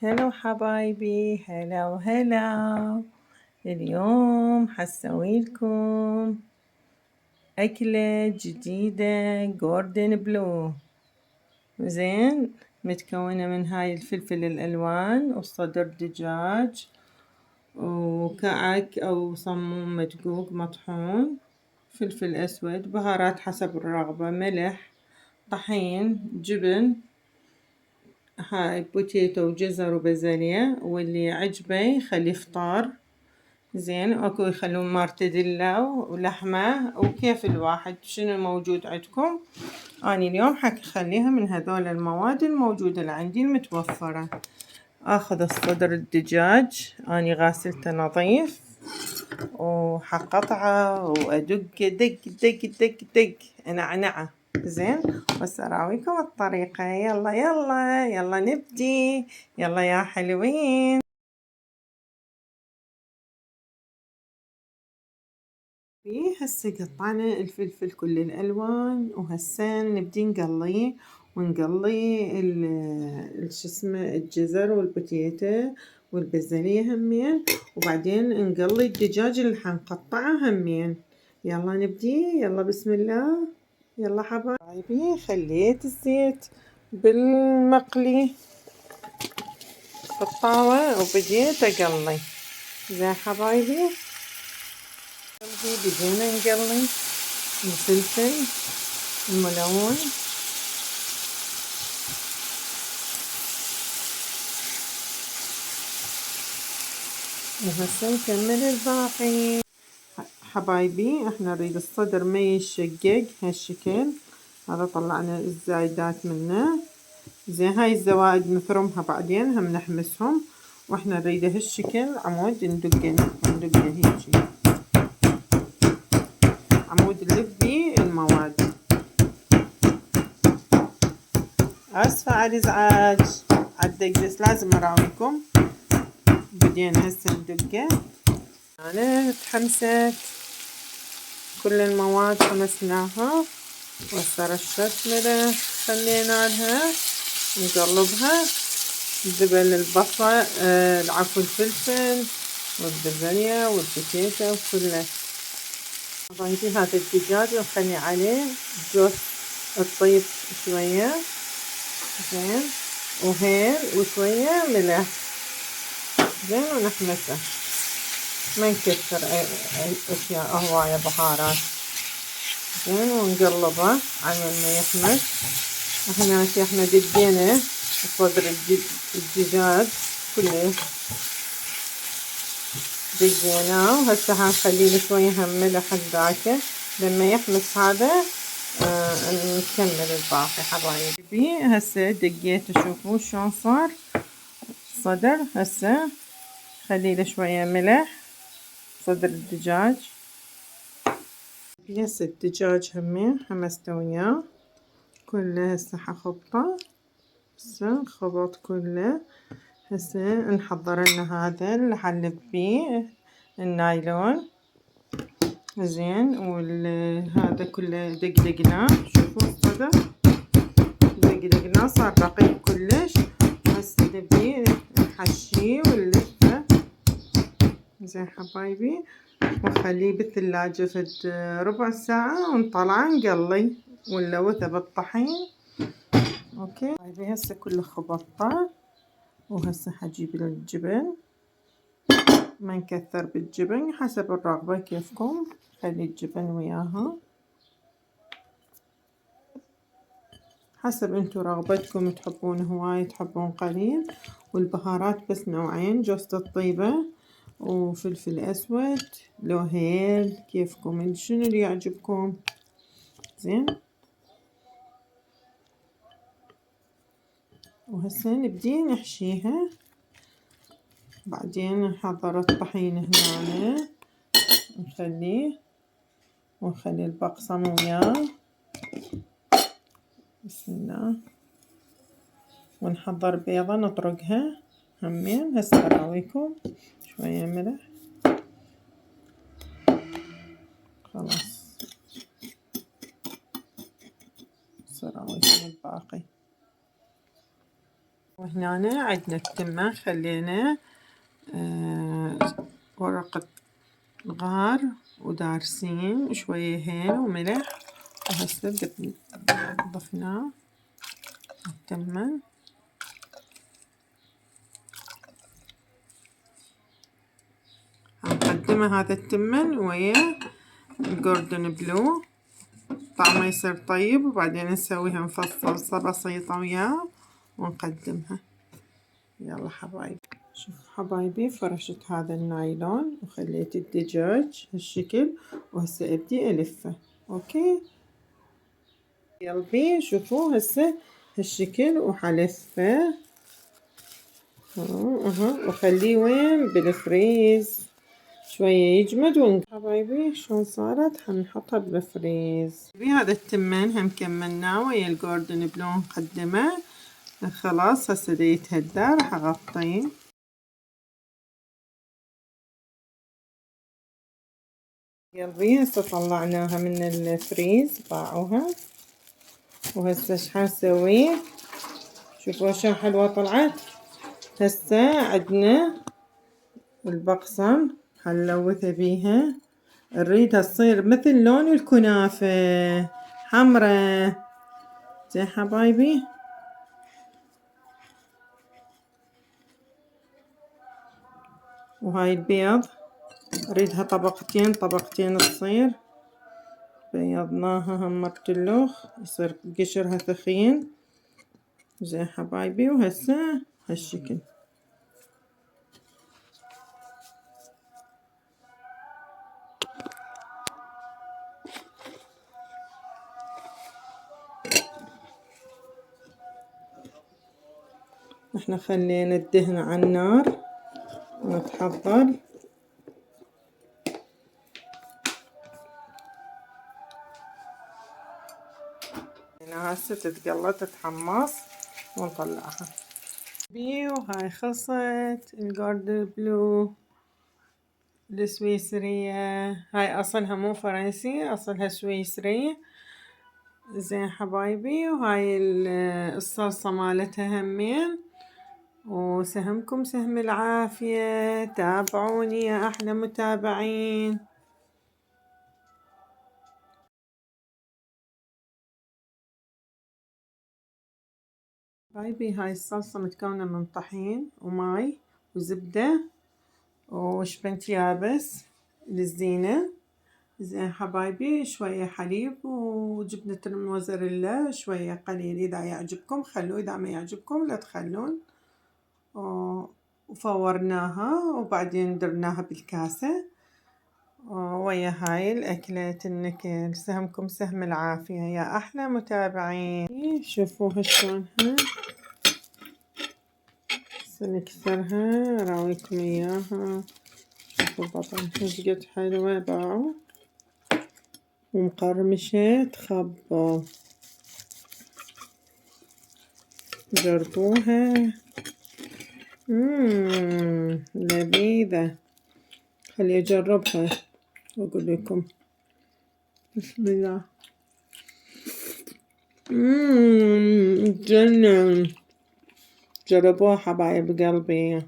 هلا حبايبي، هلا وهلا. اليوم حسويلكم أكلة جديدة جوردن بلو. زين، متكونة من هاي الفلفل الألوان وصدر دجاج وكعك أو صمون مدقوق مطحون، فلفل أسود، بهارات حسب الرغبة، ملح، طحين، جبن، هاي بوتيتو وجزر وبازاليا، واللي عجبه يخليه فطار. زين، اكو يخلون مارتديلا ولحمة، وكيف الواحد شنو موجود عندكم. اني اليوم حخليها من هذول المواد الموجودة اللي عندي المتوفرة. اخذ الصدر الدجاج، اني غاسلته نظيف، وحقطعه وادق دق دق دق دق نعنعه. زين، وسأراويكم الطريقة. يلا يلا يلا نبدي، يلا يا حلوين. هسه قطعنا الفلفل كل الألوان، وهسه نبدي نقليه، ونقلي شو اسمه الجزر والبوتيتا والبزلية همين، وبعدين نقلي الدجاج اللي حنقطعه همين. يلا نبدي، يلا بسم الله. يلا حبايبي، خليت الزيت بالمقلي في الطاوة وبديت أقلي. زين حبايبي، بدينا نقلي الفلفل الملون، وهسه نكمل الباقي. حبايبي، احنا نريد الصدر ما يشقق هالشكل، هذا طلعنا الزايدات منه. زين، هاي الزوائد نثرمها بعدين هم نحمسهم، واحنا نريده هالشكل عمود ندقه هيجي عمود نلف بيه المواد. اسفة على الازعاج عالدقدس، لازم اراويكم. بدينا هسه ندقه. انا تحمست، كل المواد حمسناها، وهسه رشة ملح خلينا لها، نقلبها. دبل البصل، العفو الفلفل والبزلية والبوتيتا وكله. حبايبي، هذا الدجاج نخلي عليه جوز الطيب شوية. زين، وهيل وشوية ملح. زين، ونحمسه، ما نكثر اشياء هواية بهارات. زين، ونقلبه على ما يحمس. احنا دقينا صدر الدجاج كله، دقيناه، وهسه هنخليه شوية هم ملح هداكه. لما يحمس هذا نكمل الباقي حبايبي. هسه دقيته، شوفوا شلون صار الصدر. هسه خليله شوية ملح، صدر الدجاج. هسه الدجاج همين حمسته وياه كله، هسه حخبطه. هسه خبط كله. هسه نحضر لنا هذا اللي حنلف بيه النايلون. زين، هذا كله دقدقناه، شوفوا الصدر دقدقناه صار رقيق كلش. هسه نبي نحشيه ونلفه. زين حبايبي، ونخليه بالثلاجة فد ربع ساعة، ونطلعه نقلي ونلوثه بالطحين. اوكي حبايبي، هسه كله خبطته، وهسه حجيب الجبن. ما نكثر بالجبن، حسب الرغبة كيفكم، خلي الجبن وياها حسب انتو رغبتكم، تحبون هواي تحبون قليل. والبهارات بس نوعين، جوزة الطيبة وفلفل اسود، لو هيل كيفكم، شنو اللي يعجبكم. زين، وهسه نبدي نحشيها. بعدين نحضر الطحين هنا، نخليه ونخلي البقسم وياه. بسم الله. ونحضر بيضة نطرقها همين. هسه اراويكم شوية ملح. خلاص، هسه اراويكم الباقي. وهنا عندنا التمة، خلينا ورقة غار ودارسين وشوية هيل وملح، وهسه ضفنا التمن. هنقدمه هذا التمن ويا الجوردن بلو، طعمه يصير طيب، وبعدين نسويها مفصصة بسيطة وياه ونقدمها. يلا حبايبي، شوف حبايبي، فرشت هذا النايلون وخليت الدجاج هالشكل، وهسه ابدي الفه. اوكي قلبي، شوفوا هسه هالشكل وحلفه وخليه وين بالفريز شوية يجمد حبايبي شلون صارت. حنحطها بالفريز. هذا التمن هم كملناه ويا الجوردن بلو نقدمه. خلاص هسه دا يتهدى، راح اغطيه. قلبي هسه طلعناها من الفريز، باعوها، وهسه ايش حنسوي؟ شوفوا شلون حلوة طلعت. هسه عندنا البقسم حنلوثها بيها، نريدها تصير مثل لون الكنافة، حمرا. زين حبايبي، وهاي البيض اريدها طبقتين طبقتين تصير. بيضناها هم مرتلوخ يصير قشرها ثخين. زين حبايبي، وهسه هالشكل. احنا خلينا الدهن على النار ونتحضر. هنا هسه تتقلى تتحمص ونطلعها. وهاي خلصت الجوردن بلو السويسرية. هاي أصلها مو فرنسي، أصلها سويسري. زين حبايبي، وهاي الصلصة مالتها همين. وسهمكم سهم العافية، تابعوني يا أحلى متابعين. حبايبي هاي الصلصة متكونة من طحين وماي وزبدة وشبنت يابس للزينة. زين حبايبي، شوية حليب وجبنة الموزاريلا شوية قليل، إذا يعجبكم خلوه، إذا ما يعجبكم لا تخلون. وفورناها وبعدين درناها بالكاسة ويا هاي الأكلة النكل. سهمكم سهم العافية يا أحلى متابعين. شوفوها شلونها، سنكسرها راويكم إياها. شوفوا بطن قد حلوة، باعوا ومقرمشة تخبل. جربوها، لذيذة. خلي أجربها وأقول لكم. بسم الله. جنن. جربوها حبايب قلبي.